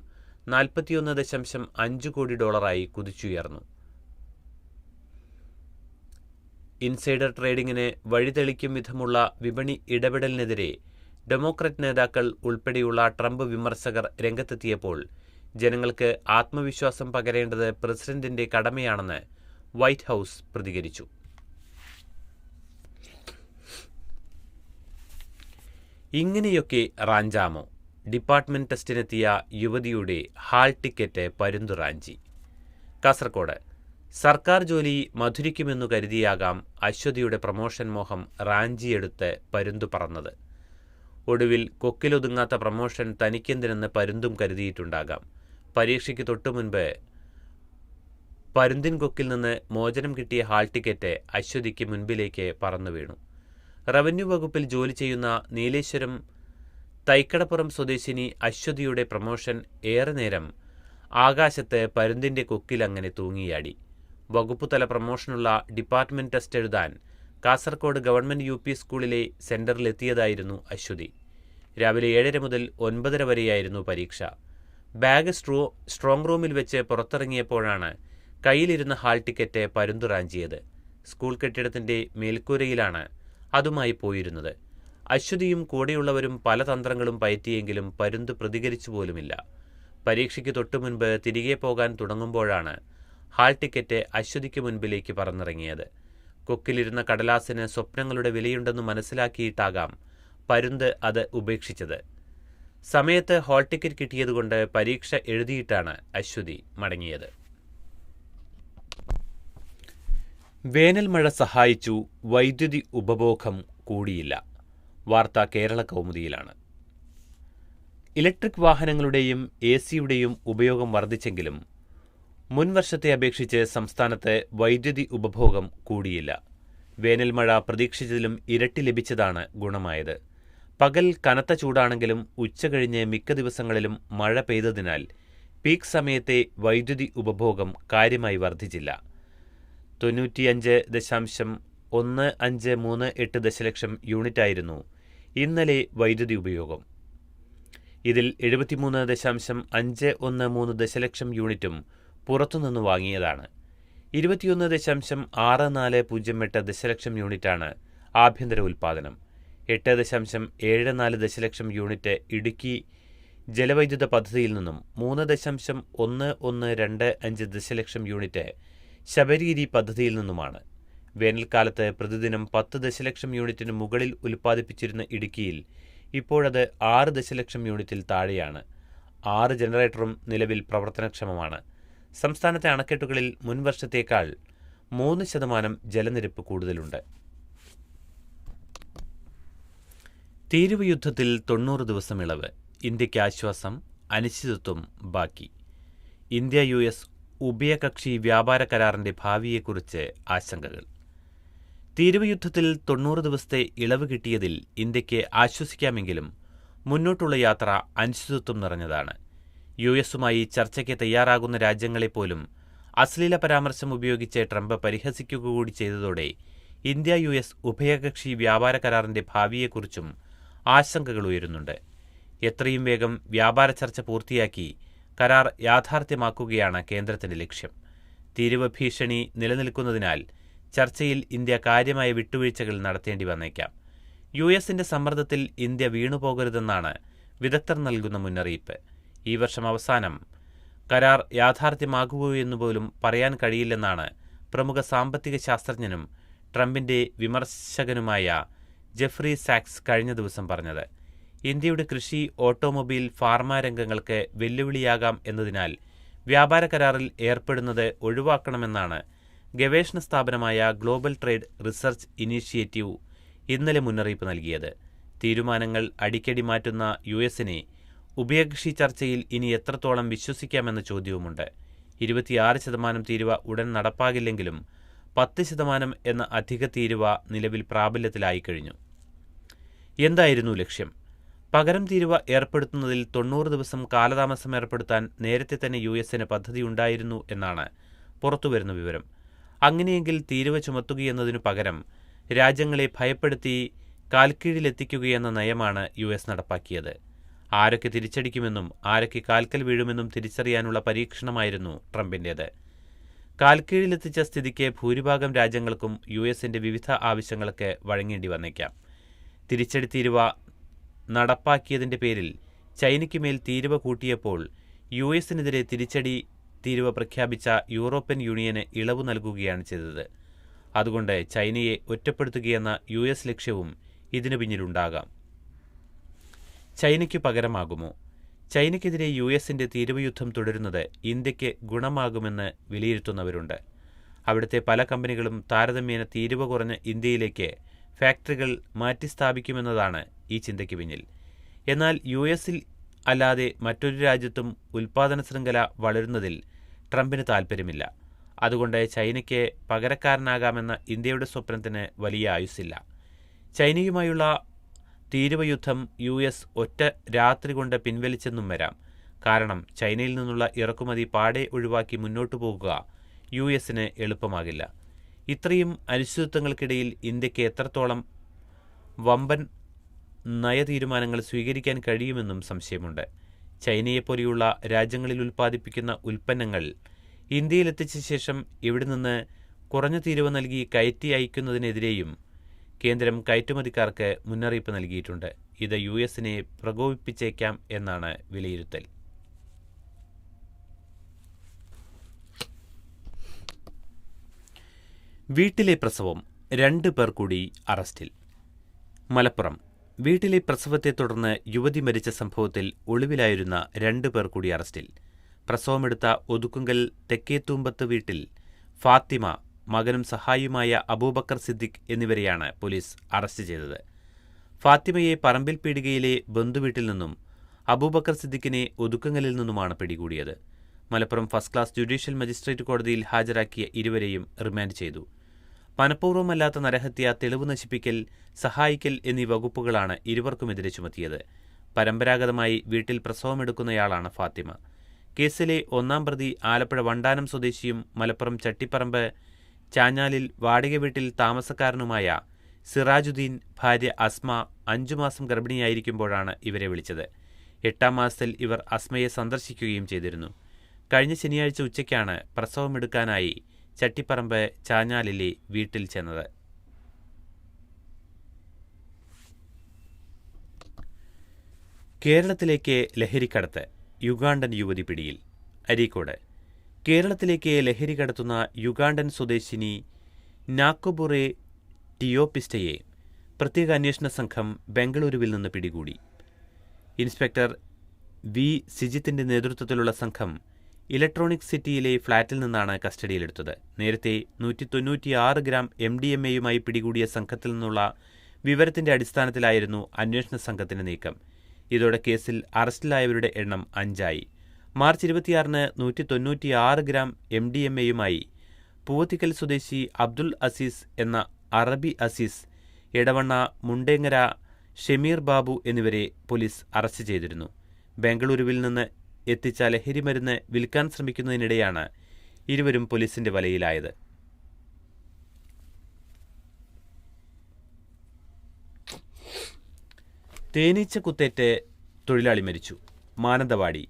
$41.5 കോടി കുതിച്ചുയർന്നു. ഇൻസൈഡർ ട്രേഡിംഗിന് വഴിതെളിക്കും വിധമുള്ള വിപണി ഇടപെടലിനെതിരെ ഡെമോക്രാറ്റ് നേതാക്കൾ ഉൾപ്പെടെയുള്ള ട്രംപ് വിമർശകർ രംഗത്തെത്തിയപ്പോൾ ജനങ്ങൾക്ക് ആത്മവിശ്വാസം പകരേണ്ടത് പ്രസിഡന്റിന്റെ കടമയാണെന്ന് വൈറ്റ് ഹൗസ് പ്രതികരിച്ചു. ഇങ്ങനെയൊക്കെ റാഞ്ചാമോ? ഡിപ്പാർട്ട്മെന്റ് ടെസ്റ്റിനെത്തിയ യുവതിയുടെ ഹാൾ ടിക്കറ്റ് പരുന്തുറാഞ്ചി. കാസർകോട് സർക്കാർ ജോലി മധുരിക്കുമെന്നു കരുതിയാകാം അശ്വതിയുടെ പ്രമോഷൻ മോഹം റാഞ്ചിയെടുത്ത് പരുന്തു പറന്നത്. ഒടുവിൽ കൊക്കിലൊതുങ്ങാത്ത പ്രമോഷൻ തനിക്കെന്തിനെന്ന് പരുന്തും കരുതിയിട്ടുണ്ടാകാം. പരീക്ഷയ്ക്ക് തൊട്ടുമുൻപ് പരുന്തിൻ കൊക്കിൽ നിന്ന് മോചനം കിട്ടിയ ഹാൾ ടിക്കറ്റ് അശ്വതിക്ക് മുൻപിലേക്ക് പറന്നു വീണു. റവന്യൂ വകുപ്പിൽ ജോലി ചെയ്യുന്ന നീലേശ്വരം തൈക്കടപ്പുറം സ്വദേശിനി അശ്വതിയുടെ പ്രമോഷൻ ഏറെ നേരം ആകാശത്ത് പരുന്തിൻ്റെ കൊക്കിലങ്ങനെ തൂങ്ങിയാടി. വകുപ്പുതല പ്രമോഷനുള്ള ഡിപ്പാർട്ട്മെന്റ് ടെസ്റ്റ് എഴുതാൻ കാസർകോട് ഗവൺമെന്റ് UP സ്കൂളിലെ സെന്ററിലെത്തിയതായിരുന്നു അശ്വതി. രാവിലെ 7:30 മുതൽ 9:30 വരെയായിരുന്നു പരീക്ഷ. ബാഗ് സ്ട്രോങ് റൂമിൽ വെച്ച് പുറത്തിറങ്ങിയപ്പോഴാണ് കയ്യിലിരുന്ന ഹാൾ ടിക്കറ്റ് പരുന്തുറാഞ്ചിയത്. സ്കൂൾ കെട്ടിടത്തിന്റെ മേൽക്കൂരയിലാണ് അതുമായി പോയിരുന്നത്. അശ്വതിയും കൂടെയുള്ളവരും പല തന്ത്രങ്ങളും പയറ്റിയെങ്കിലും പരുന്ത് പ്രതികരിച്ചു പോലുമില്ല. പരീക്ഷയ്ക്ക് തൊട്ടുമുൻപ് തിരികെ പോകാൻ തുടങ്ങുമ്പോഴാണ് ഹാൾ ടിക്കറ്റ് അശ്വതിക്ക് മുൻപിലേക്ക് പറന്നിറങ്ങിയത്. കൊക്കിലിരുന്ന കടലാസിന് സ്വപ്നങ്ങളുടെ വിലയുണ്ടെന്ന് മനസ്സിലാക്കിയിട്ടാകാം പരുന്ത് അത് ഉപേക്ഷിച്ചത്. സമയത്ത് ഹാൾ ടിക്കറ്റ് കിട്ടിയതുകൊണ്ട് പരീക്ഷ എഴുതിയിട്ടാണ് അശ്വതി മടങ്ങിയത്. വേനൽ മഴ സഹായിച്ചു, വൈദ്യുതി ഉപഭോഗം കൂടിയില്ല. വാർത്ത കേരള കൗമുദിയിലാണ്. ഇലക്ട്രിക് വാഹനങ്ങളുടെയും AC-യുടെയും ഉപയോഗം വർദ്ധിച്ചെങ്കിലും മുൻവർഷത്തെ അപേക്ഷിച്ച് സംസ്ഥാനത്ത് വൈദ്യുതി ഉപഭോഗം കൂടിയില്ല. വേനൽ മഴ പ്രതീക്ഷിച്ചതിലും ഇരട്ടി ലഭിച്ചതാണ് ഗുണമായത്. പകൽ കനത്ത ചൂടാണെങ്കിലും ഉച്ചകഴിഞ്ഞ് മിക്ക ദിവസങ്ങളിലും മഴ പെയ്തതിനാൽ പീക്ക് സമയത്തെ വൈദ്യുതി ഉപഭോഗം കാര്യമായി വർദ്ധിച്ചില്ല. 95.1538 ദശലക്ഷം യൂണിറ്റായിരുന്നു ഇന്നലെ വൈദ്യുതി ഉപയോഗം. ഇതിൽ 73.513 ദശലക്ഷം യൂണിറ്റും പുറത്തുനിന്ന് വാങ്ങിയതാണ്. 21.6408 ദശലക്ഷം യൂണിറ്റാണ് ആഭ്യന്തര ഉൽപ്പാദനം. 8.74 ദശലക്ഷം യൂണിറ്റ് ഇടുക്കി ജലവൈദ്യുത പദ്ധതിയിൽ നിന്നും 3.1125 ദശലക്ഷം യൂണിറ്റ് ശബരീരി പദ്ധതിയിൽ നിന്നുമാണ്. വേനൽക്കാലത്ത് പ്രതിദിനം 10 ദശലക്ഷം യൂണിറ്റിന് മുകളിൽ ഉൽപ്പാദിപ്പിച്ചിരുന്ന ഇടുക്കിയിൽ ഇപ്പോഴത് 6 ദശലക്ഷം യൂണിറ്റിൽ താഴെയാണ്. 6 ജനറേറ്ററും നിലവിൽ പ്രവർത്തനക്ഷമമാണ്. സംസ്ഥാനത്തെ അണക്കെട്ടുകളിൽ മുൻവർഷത്തേക്കാൾ 3% ജലനിരപ്പ് കൂടുതലുണ്ട്. തീരുവ യുദ്ധത്തിൽ 90 ദിവസം ഇളവ്. ഇന്ത്യയ്ക്ക് ആശ്വാസം, അനിശ്ചിതത്വം ബാക്കി. ഇന്ത്യ-US ഉഭയകക്ഷി വ്യാപാര കരാറിന്റെ ഭാവിയെക്കുറിച്ച് ആശങ്കകൾ. തീരുവ യുദ്ധത്തിൽ 90 ദിവസത്തെ ഇളവ് കിട്ടിയതിൽ ഇന്ത്യയ്ക്ക് ആശ്വസിക്കാമെങ്കിലും മുന്നോട്ടുള്ള യാത്ര അനിശ്ചിതത്വം നിറഞ്ഞതാണ്. US-ഉമായി ചർച്ചയ്ക്ക് തയ്യാറാകുന്ന രാജ്യങ്ങളെപ്പോലും അശ്ലീല പരാമർശം ഉപയോഗിച്ച് ട്രംപ് പരിഹസിക്കുക കൂടി ചെയ്തതോടെ ഇന്ത്യ-US ഉഭയകക്ഷി വ്യാപാര കരാറിന്റെ ഭാവിയെക്കുറിച്ചും ആശങ്കകൾ ഉയരുന്നുണ്ട്. എത്രയും വേഗം വ്യാപാര ചർച്ച പൂർത്തിയാക്കി കരാർ യാഥാർത്ഥ്യമാക്കുകയാണ് കേന്ദ്രത്തിന്റെ ലക്ഷ്യം. തീരുവ ഭീഷണി നിലനിൽക്കുന്നതിനാൽ ചർച്ചയിൽ ഇന്ത്യ കാര്യമായ വിട്ടുവീഴ്ചകൾ നടത്തേണ്ടി വന്നേക്കാം. യുഎസിന്റെ സമ്മർദ്ദത്തിൽ ഇന്ത്യ വീണുപോകരുതെന്നാണ് വിദഗ്ധർ നൽകുന്ന മുന്നറിയിപ്പ്. ഈ വർഷം അവസാനം കരാർ യാഥാർത്ഥ്യമാകുകയെന്നുപോലും പറയാൻ കഴിയില്ലെന്നാണ് പ്രമുഖ സാമ്പത്തിക ശാസ്ത്രജ്ഞനും ട്രംപിന്റെ വിമർശകനുമായ ജെഫ്രി സാക്സ് കഴിഞ്ഞ ദിവസം പറഞ്ഞത്. ഇന്ത്യയുടെ കൃഷി, ഓട്ടോമൊബൈൽ, ഫാർമ രംഗങ്ങൾക്ക് വെല്ലുവിളിയാകാം എന്നതിനാൽ വ്യാപാര കരാറിൽ ഏർപ്പെടുന്നത് ഒഴിവാക്കണമെന്നാണ് ഗവേഷണ സ്ഥാപനമായ ഗ്ലോബൽ ട്രേഡ് റിസർച്ച് ഇനീഷ്യേറ്റീവ് ഇന്നലെ മുന്നറിയിപ്പ് നൽകിയത്. തീരുമാനങ്ങൾ അടിക്കടി മാറ്റുന്ന യുഎസിനെ ഉഭയകക്ഷി ചർച്ചയിൽ ഇനി എത്രത്തോളം വിശ്വസിക്കാമെന്ന ചോദ്യവുമുണ്ട്. 26% തീരുവ ഉടൻ നടപ്പാകില്ലെങ്കിലും 10% എന്ന അധിക തീരുവ നിലവിൽ പ്രാബല്യത്തിലായിക്കഴിഞ്ഞു. എന്തായിരുന്നു ലക്ഷ്യം? പകരം തീരുവ ഏർപ്പെടുത്തുന്നതിൽ 90 ദിവസം കാലതാമസം ഏർപ്പെടുത്താൻ നേരത്തെ തന്നെ യുഎസിന് പദ്ധതിയുണ്ടായിരുന്നു എന്നാണ് പുറത്തുവരുന്ന വിവരം. അങ്ങനെയെങ്കിൽ തീരുവ ചുമത്തുകയെന്നതിനു പകരം രാജ്യങ്ങളെ ഭയപ്പെടുത്തി കാൽക്കീഴിലെത്തിക്കുകയെന്ന നയമാണ് യുഎസ് നടപ്പാക്കിയത്. ആരൊക്കെ തിരിച്ചടിക്കുമെന്നും ആരൊക്കെ കാൽക്കൽ വീഴുമെന്നും തിരിച്ചറിയാനുള്ള പരീക്ഷണമായിരുന്നു ട്രംപിൻ്റേത്. കാൽക്കീഴിലെത്തിച്ച സ്ഥിതിക്ക് ഭൂരിഭാഗം രാജ്യങ്ങൾക്കും യുഎസിന്റെ വിവിധ ആവശ്യങ്ങൾക്ക് വഴങ്ങേണ്ടി വന്നേക്കാം. തിരിച്ചടി തീരുവ നടപ്പാക്കിയതിന്റെ പേരിൽ ചൈനയ്ക്ക് മേൽ തീരുവ കൂട്ടിയപ്പോൾ യുഎസിനെതിരെ തിരിച്ചടി തീരുവ പ്രഖ്യാപിച്ച യൂറോപ്യൻ യൂണിയന് ഇളവ് നൽകുകയാണ് ചെയ്തത്. അതുകൊണ്ട് ചൈനയെ ഒറ്റപ്പെടുത്തുകയെന്ന യുഎസ് ലക്ഷ്യവും ഇതിനു പിന്നിലുണ്ടാകാം. ചൈനയ്ക്കു പകരമാകുമോ? ചൈനയ്ക്കെതിരെ യുഎസിന്റെ തീരുവയുദ്ധം തുടരുന്നത് ഇന്ത്യക്ക് ഗുണമാകുമെന്ന് വിലയിരുത്തുന്നവരുണ്ട്. അവിടുത്തെ പല കമ്പനികളും താരതമ്യേന തീരുവ കുറഞ്ഞ ഇന്ത്യയിലേക്ക് ഫാക്ടറികൾ മാറ്റിസ്ഥാപിക്കുമെന്നതാണ് ഈ ചിന്തയ്ക്ക് പിന്നിൽ. എന്നാൽ യുഎസിൽ അല്ലാതെ മറ്റൊരു രാജ്യത്തും ഉൽപ്പാദന ശൃംഖല വളരുന്നതിൽ ട്രംപിന് താൽപ്പര്യമില്ല. അതുകൊണ്ട് ചൈനയ്ക്ക് പകരക്കാരനാകാമെന്ന ഇന്ത്യയുടെ സ്വപ്നത്തിന് വലിയ ആയുസ്സില്ല. ചൈനയുമായുള്ള തീരുവയുദ്ധം യുഎസ് ഒറ്റ രാത്രി കൊണ്ട് പിൻവലിച്ചെന്നും വരാം. കാരണം ചൈനയിൽ നിന്നുള്ള ഇറക്കുമതി പാടെ ഒഴിവാക്കി മുന്നോട്ടു പോകുക യുഎസിന് എളുപ്പമാകില്ല. ഇത്രയും അനിശ്ചിതത്വങ്ങൾക്കിടയിൽ ഇന്ത്യക്ക് എത്രത്തോളം വമ്പൻ നയതീരുമാനങ്ങൾ സ്വീകരിക്കാൻ കഴിയുമെന്നും സംശയമുണ്ട്. ചൈനയെപ്പോലെയുള്ള രാജ്യങ്ങളിൽ ഉൽപ്പാദിപ്പിക്കുന്ന ഉൽപ്പന്നങ്ങൾ ഇന്ത്യയിലെത്തിച്ച ശേഷം ഇവിടെ നിന്ന് കുറഞ്ഞ തീരുവ നൽകി കയറ്റി അയക്കുന്നതിനെതിരെയും കേന്ദ്രം കയറ്റുമതിക്കാർക്ക് മുന്നറിയിപ്പ് നൽകിയിട്ടുണ്ട്. ഇത് യുഎസിനെ പ്രകോപിപ്പിച്ചേക്കാം എന്നാണ് വിലയിരുത്തൽ. വീട്ടിലെ പ്രസവം, 2 പേർ കൂടി അറസ്റ്റിൽ. മലപ്പുറം വീട്ടിലെ പ്രസവത്തെ തുടർന്ന് യുവതി മരിച്ച സംഭവത്തിൽ ഒളിവിലായിരുന്ന 2 പേർ കൂടി അറസ്റ്റിൽ. പ്രസവമെടുത്ത ഒതുക്കുങ്കൽ തെക്കേത്തൂമ്പത്ത് വീട്ടിൽ ഫാത്തിമ, മകനും സഹായിയുമായ അബൂബക്കർ സിദ്ദിഖ് എന്നിവരെയാണ് പോലീസ് അറസ്റ്റ് ചെയ്തത്. ഫാത്തിമയെ പറമ്പിൽ പീടികയിലെ ബന്ധുവീട്ടിൽ നിന്നും അബൂബക്കർ സിദ്ദിഖിനെ ഒതുക്കുങ്കലിൽ നിന്നുമാണ് പിടികൂടിയത്. Malappuram first class judicial magistrate കോടതിയിൽ ഹാജരാക്കിയ ഇരുവരെയും റിമാൻഡ് ചെയ്തു. മനഃപൂർവ്വമല്ലാത്ത നരഹത്യ, തെളിവ് നശിപ്പിക്കൽ, സഹായിക്കൽ എന്നീ വകുപ്പുകളാണ് ഇരുവർക്കുമെതിരെ ചുമത്തിയത്. പരമ്പരാഗതമായി വീട്ടിൽ പ്രസവമെടുക്കുന്നയാളാണ് ഫാത്തിമ. കേസിലെ 1-ാം പ്രതി ആലപ്പുഴ വണ്ടാനം സ്വദേശിയും മലപ്പുറം ചട്ടിപ്പറമ്പ് ചാഞ്ഞാലിൽ വാടക വീട്ടിൽ താമസക്കാരനുമായ സിറാജുദ്ദീൻ ഭാര്യ അസ്മ 5 മാസം ഗർഭിണിയായിരിക്കുമ്പോഴാണ് ഇവരെ വിളിച്ചത്. 8-ാം മാസത്തിൽ ഇവർ അസ്മയെ സന്ദർശിക്കുകയും ചെയ്തിരുന്നു. കഴിഞ്ഞ ശനിയാഴ്ച ഉച്ചയ്ക്കാണ് പ്രസവമെടുക്കാനായി ചട്ടിപ്പറമ്പ് ചാഞ്ഞാലിലെ വീട്ടിൽ ചെന്നത്. കേരളത്തിലേക്ക് ലഹരിക്കടത്ത്, യുഗാണ്ടൻ യുവതി പിടിയിൽ. അരീക്കോട് കേരളത്തിലേക്ക് ലഹരി കടത്തുന്ന യുഗാണ്ടൻ സ്വദേശിനി നാക്കുബുറെ ടിയോപിസ്റ്റയെ പ്രത്യേക അന്വേഷണ സംഘം ബംഗളൂരുവിൽ നിന്ന് പിടികൂടി. ഇൻസ്പെക്ടർ വി സിജിത്തിന്റെ നേതൃത്വത്തിലുള്ള സംഘം ഇലക്ട്രോണിക് സിറ്റിയിലെ ഫ്ളാറ്റിൽ നിന്നാണ് കസ്റ്റഡിയിലെടുത്തത്. നേരത്തെ 196 ഗ്രാം MDMA-യുമായി പിടികൂടിയ സംഘത്തിൽ നിന്നുള്ള വിവരത്തിന്റെ അടിസ്ഥാനത്തിലായിരുന്നു അന്വേഷണ സംഘത്തിന്റെ നീക്കം. ഇതോടെ കേസിൽ അറസ്റ്റിലായവരുടെ എണ്ണം 5ആയി. മാർച്ച് 26-ന് 196 ഗ്രാം MDMA-യുമായി പൂവത്തിക്കൽ സ്വദേശി അബ്ദുൽ അസീസ് എന്ന അറബി അസീസ്, എടവണ്ണ മുണ്ടേങ്ങര ഷമീർ ബാബു എന്നിവരെ പോലീസ് അറസ്റ്റ് ചെയ്തിരുന്നു. ബംഗളൂരുവിൽ നിന്ന് എത്തിച്ച ലഹരിമരുന്ന് വിൽക്കാൻ ശ്രമിക്കുന്നതിനിടെയാണ് ഇരുവരും പോലീസിന്റെ വലയിലായത്. തേനീച്ച കുത്തേറ്റ് തൊഴിലാളി മരിച്ചു. മാനന്തവാടി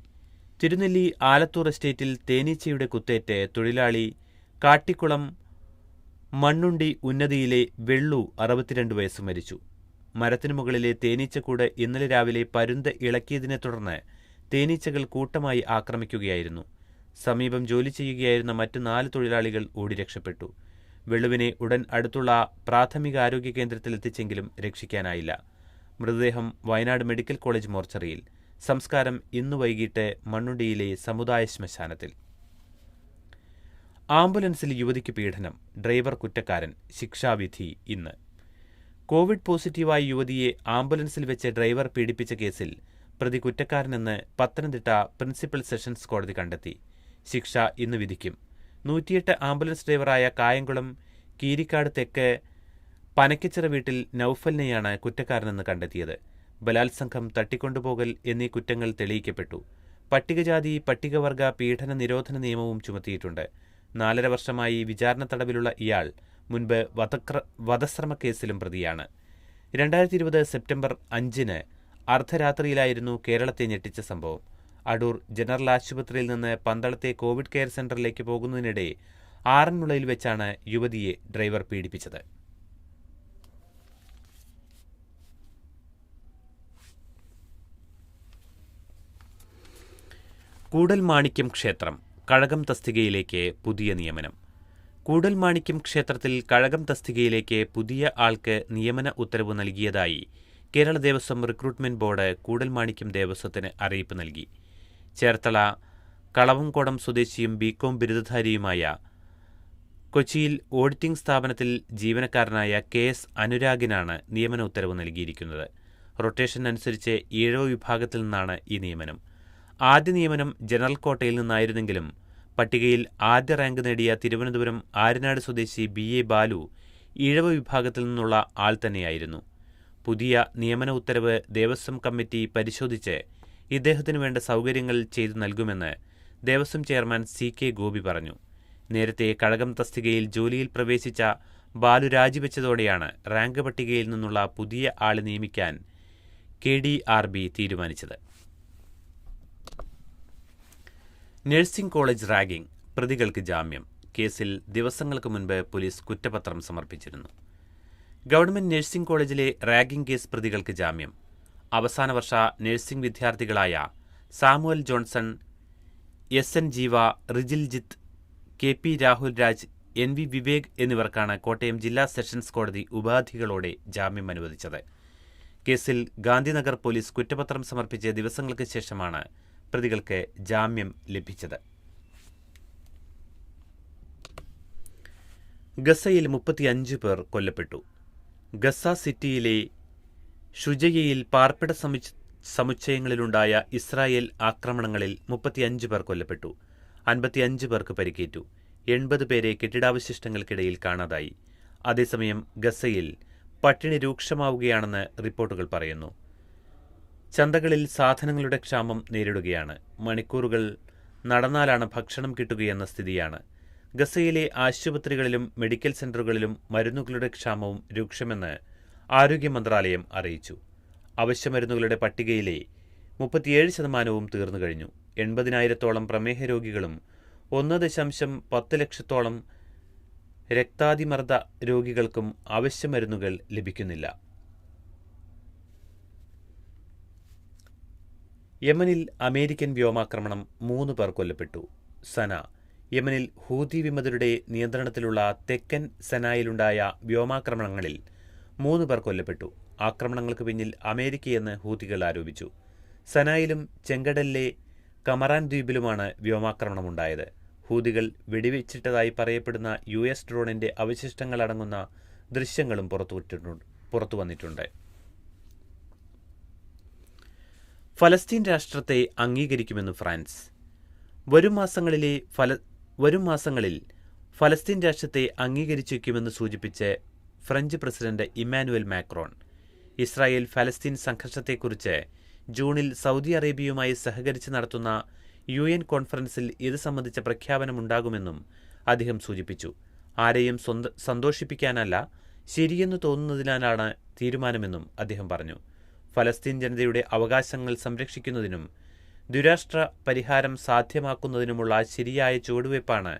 തിരുനെല്ലി ആലത്തൂർ എസ്റ്റേറ്റിൽ തേനീച്ചയുടെ കുത്തേറ്റ് തൊഴിലാളി കാട്ടിക്കുളം മണ്ണുണ്ടി ഉന്നതിയിലെ വെള്ളു 62 വയസ്സ് മരിച്ചു. മരത്തിനു മുകളിലെ തേനീച്ചക്കൂട് ഇന്നലെ രാവിലെ പരുന്ത് ഇളക്കിയതിനെ തുടർന്ന് തേനീച്ചകൾ കൂട്ടമായി ആക്രമിക്കുകയായിരുന്നു. സമീപം ജോലി ചെയ്യുകയായിരുന്ന മറ്റ് 4 തൊഴിലാളികൾ ഓടി രക്ഷപ്പെട്ടു. വെള്ളുവിനെ ഉടൻ അടുത്തുള്ള പ്രാഥമിക ആരോഗ്യ കേന്ദ്രത്തിൽ എത്തിച്ചെങ്കിലും രക്ഷിക്കാനായില്ല. മൃതദേഹം വയനാട് മെഡിക്കൽ കോളേജ് മോർച്ചറിയിൽ. സംസ്കാരം ഇന്നു വൈകിട്ട് മണ്ണുണ്ടിയിലെ സമുദായ ശ്മശാനത്തിൽ. ആംബുലൻസിൽ യുവതിക്ക് പീഡനം, ഡ്രൈവർ കുറ്റക്കാരൻ, ശിക്ഷാവിധി ഇന്ന്. കോവിഡ് പോസിറ്റീവായ യുവതിയെ ആംബുലൻസിൽ വെച്ച് ഡ്രൈവർ പീഡിപ്പിച്ച കേസിൽ പ്രതി കുറ്റക്കാരനെന്ന് പത്തനംതിട്ട പ്രിൻസിപ്പൽ സെഷൻസ് കോടതി കണ്ടെത്തി. ശിക്ഷ ഇന്ന് വിധിക്കും. 108 ആംബുലൻസ് ഡ്രൈവറായ കായംകുളം കീരിക്കാട് തെക്ക് പനക്കച്ചിറ വീട്ടിൽ നൌഫലിനെയാണ് കുറ്റക്കാരനെന്ന് കണ്ടെത്തിയത്. ബലാത്സംഗം, തട്ടിക്കൊണ്ടുപോകൽ എന്നീ കുറ്റങ്ങൾ തെളിയിക്കപ്പെട്ടു. പട്ടികജാതി പട്ടികവർഗ പീഡന നിരോധന നിയമവും ചുമത്തിയിട്ടുണ്ട്. 4.5 വർഷമായി വിചാരണ തടവിലുള്ള ഇയാൾ മുൻപ് വധശ്രമക്കേസിലും പ്രതിയാണ്. 2020 സെപ്റ്റംബർ 5 അർദ്ധരാത്രിയിലായിരുന്നു കേരളത്തെ ഞെട്ടിച്ച സംഭവം. അടൂർ ജനറൽ ആശുപത്രിയിൽ നിന്ന് പന്തളത്തെ കോവിഡ് കെയർ സെന്ററിലേക്ക് പോകുന്നതിനിടെ ആറന്മുളയിൽ വെച്ചാണ് യുവതിയെ ഡ്രൈവർ പീഡിപ്പിച്ചത്. കൂടൽമാണിക്യം ക്ഷേത്രം കഴകം തസ്തികയിലേക്ക് പുതിയ നിയമനം. കൂടൽമാണിക്യം ക്ഷേത്രത്തിൽ കഴകം തസ്തികയിലേക്ക് പുതിയ ആൾക്ക് നിയമന ഉത്തരവ് നൽകിയതായി കേരള ദേവസ്വം റിക്രൂട്ട്മെന്റ് ബോർഡ് കൂടൽമാണിക്യം ദേവസ്വത്തിന് അറിയിപ്പ് നൽകി. ചേർത്തല കളവംകോടം സ്വദേശിയും ബികോം ബിരുദധാരിയുമായ കൊച്ചിയിൽ ഓഡിറ്റിംഗ് സ്ഥാപനത്തിൽ ജീവനക്കാരനായ KS അനുരാഗിനാണ് നിയമന ഉത്തരവ് നൽകിയിരിക്കുന്നത്. റൊട്ടേഷൻ അനുസരിച്ച് 7 വിഭാഗത്തിൽ നിന്നാണ് ഈ നിയമനം. ആദ്യ നിയമനം ജനറൽ കോട്ടയിൽ നിന്നായിരുന്നെങ്കിലും പട്ടികയിൽ ആദ്യ റാങ്ക് നേടിയ തിരുവനന്തപുരം ആര്യനാട് സ്വദേശി BA ബാലു ഈഴവ വിഭാഗത്തിൽ നിന്നുള്ള ആൾ തന്നെയായിരുന്നു. പുതിയ നിയമന ഉത്തരവ് ദേവസ്വം കമ്മിറ്റി പരിശോധിച്ച് ഇദ്ദേഹത്തിനു വേണ്ട സൗകര്യങ്ങൾ ചെയ്തു നൽകുമെന്ന് ദേവസ്വം ചെയർമാൻ CK ഗോപി പറഞ്ഞു. നേരത്തെ കഴകം തസ്തികയിൽ ജോലിയിൽ പ്രവേശിച്ച ബാലു രാജിവെച്ചതോടെയാണ് റാങ്ക് പട്ടികയിൽ നിന്നുള്ള പുതിയ ആളെ നിയമിക്കാൻ KDRB തീരുമാനിച്ചത്. നഴ്സിംഗ് കോളേജ് റാഗിംഗ്, പ്രതികൾക്ക് ജാമ്യം. കേസിൽ ദിവസങ്ങൾക്ക് മുൻപ് പോലീസ് കുറ്റപത്രം സമർപ്പിച്ചിരുന്നു. ഗവൺമെന്റ് നഴ്സിംഗ് കോളേജിലെ റാഗിംഗ് കേസ് പ്രതികൾക്ക് ജാമ്യം. അവസാന വർഷ നഴ്സിംഗ് വിദ്യാർത്ഥികളായ സാമുവൽ ജോൺസൺ, SN ജീവ, റിജിൽജിത്ത്, KP രാഹുൽ രാജ്, NV വിവേക് എന്നിവർക്കാണ് കോട്ടയം ജില്ലാ സെഷൻസ് കോടതി ഉപാധികളോടെ ജാമ്യം അനുവദിച്ചത്. കേസിൽ ഗാന്ധിനഗർ പോലീസ് കുറ്റപത്രം സമർപ്പിച്ച ദിവസങ്ങൾക്ക് ശേഷമാണ് പ്രതികൾക്ക് ജാമ്യം ലഭിച്ചത്. ഗസയിൽ 35 പേർ കൊല്ലപ്പെട്ടു. ഗസ സിറ്റിയിലെ ഷുജയിൽ പാർപ്പിട സമുച്ചയങ്ങളിലുണ്ടായ ഇസ്രായേൽ ആക്രമണങ്ങളിൽ 35 പേർ കൊല്ലപ്പെട്ടു. 55 പേർക്ക് പരിക്കേറ്റു. 80 പേരെ കെട്ടിടാവശിഷ്ടങ്ങൾക്കിടയിൽ കാണാതായി. അതേസമയം ഗസയിൽ പട്ടിണി രൂക്ഷമാവുകയാണെന്ന് റിപ്പോർട്ടുകൾ പറയുന്നു. ചന്തകളിൽ സാധനങ്ങളുടെ ക്ഷാമം നേരിടുകയാണ്. മണിക്കൂറുകൾ നടന്നാലാണ് ഭക്ഷണം കിട്ടുകയെന്ന സ്ഥിതിയാണ്. ഗസയിലെ ആശുപത്രികളിലും മെഡിക്കൽ സെന്ററുകളിലും മരുന്നുകളുടെ ക്ഷാമവും രൂക്ഷമെന്ന് ആരോഗ്യ മന്ത്രാലയം അറിയിച്ചു. അവശ്യമരുന്നുകളുടെ പട്ടികയിലെ 37% തീർന്നു കഴിഞ്ഞു. 80,000-ഓളം പ്രമേഹ രോഗികളും 1.10 ലക്ഷത്തോളം രക്താതിമർദ്ദ രോഗികൾക്കും അവശ്യമരുന്നുകൾ ലഭിക്കുന്നില്ല. യമനിൽ അമേരിക്കൻ വ്യോമാക്രമണം, 3 പേർ കൊല്ലപ്പെട്ടു. സന. യമനിൽ ഹൂതി വിമതരുടെ നിയന്ത്രണത്തിലുള്ള തെക്കൻ സനായിലുണ്ടായ വ്യോമാക്രമണങ്ങളിൽ 3 പേർ കൊല്ലപ്പെട്ടു. ആക്രമണങ്ങൾക്ക് പിന്നിൽ അമേരിക്കയെന്ന് ഹൂതികൾ ആരോപിച്ചു. സനായിലും ചെങ്കടലിലെ കമറാൻ ദ്വീപിലുമാണ് വ്യോമാക്രമണമുണ്ടായത്. ഹൂതികൾ വെടിവെച്ചിട്ടതായി പറയപ്പെടുന്ന US ഡ്രോണിന്റെ അവശിഷ്ടങ്ങളടങ്ങുന്ന ദൃശ്യങ്ങളും പുറത്തുവന്നിട്ടുണ്ട്. ഫലസ്തീൻ രാഷ്ട്രത്തെ അംഗീകരിക്കുമെന്ന് ഫ്രാൻസ്. വരും മാസങ്ങളിൽ ഫലസ്തീൻ രാഷ്ട്രത്തെ അംഗീകരിച്ചേക്കുമെന്ന് സൂചിപ്പിച്ച് French president Emmanuel Macron. Israel ഫലസ്തീൻ സംഘർഷത്തെക്കുറിച്ച് ജൂണിൽ സൗദി അറേബ്യയുമായി സഹകരിച്ച് നടത്തുന്ന UN കോൺഫറൻസിൽ ഇത് സംബന്ധിച്ച പ്രഖ്യാപനമുണ്ടാകുമെന്നും അദ്ദേഹം സൂചിപ്പിച്ചു. ആരെയും സന്തോഷിപ്പിക്കാനല്ല, ശരിയെന്ന് തോന്നുന്നതിനാലാണ് തീരുമാനമെന്നും അദ്ദേഹം പറഞ്ഞു. ഫലസ്തീൻ ജനതയുടെ അവകാശങ്ങൾ സംരക്ഷിക്കുന്നതിനും ദ്വിരാഷ്ട്ര പരിഹാരം സാധ്യമാക്കുന്നതിനുമുള്ള ശരിയായ ചുവടുവയ്പ്പാണ്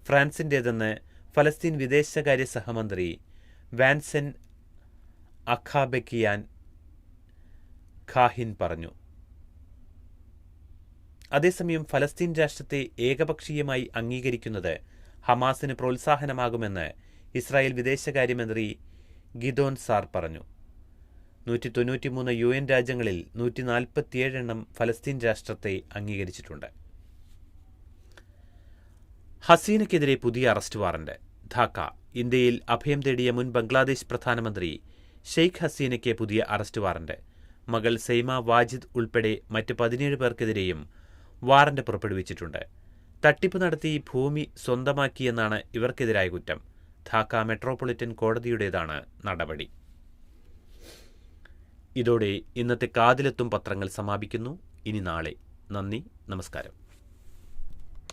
ഫ്രാൻസിൻ്റേതെന്ന് ഫലസ്തീൻ വിദേശകാര്യ സഹമന്ത്രി വാൻസെൻ അഖാബെക്കിയാൻ ഖാഹിൻ പറഞ്ഞു. അതേസമയം ഫലസ്തീൻ രാഷ്ട്രത്തെ ഏകപക്ഷീയമായി അംഗീകരിക്കുന്നത് ഹമാസിന് പ്രോത്സാഹനമാകുമെന്ന് ഇസ്രായേൽ വിദേശകാര്യമന്ത്രി ഗിദോൻ സാർ പറഞ്ഞു. 193 UN രാജ്യങ്ങളിൽ 147 ഫലസ്തീൻ രാഷ്ട്രത്തെ അംഗീകരിച്ചിട്ടുണ്ട്. ഹസീനയ്ക്കെതിരെ പുതിയ അറസ്റ്റ് വാറന്റ്. ധാക്ക. ഇന്ത്യയിൽ അഭയം തേടിയ മുൻ ബംഗ്ലാദേശ് പ്രധാനമന്ത്രി ഷെയ്ഖ് ഹസീനയ്ക്ക് പുതിയ അറസ്റ്റ് വാറന്റ്. മകൾ സൈമ വാജിദ് ഉൾപ്പെടെ മറ്റ് 17 പേർക്കെതിരെയും വാറന്റ് പുറപ്പെടുവിച്ചിട്ടുണ്ട്. തട്ടിപ്പ് നടത്തി ഭൂമി സ്വന്തമാക്കിയെന്നാണ് ഇവർക്കെതിരായ കുറ്റം. ധാക്ക മെട്രോപൊളിറ്റൻ കോടതിയുടേതാണ് നടപടി. ഇതോടെ ഇന്നത്തെ കാതിലെത്തും പത്രങ്ങൾ സമാപിക്കുന്നു. ഇനി നാളെ. നന്ദി, നമസ്കാരം.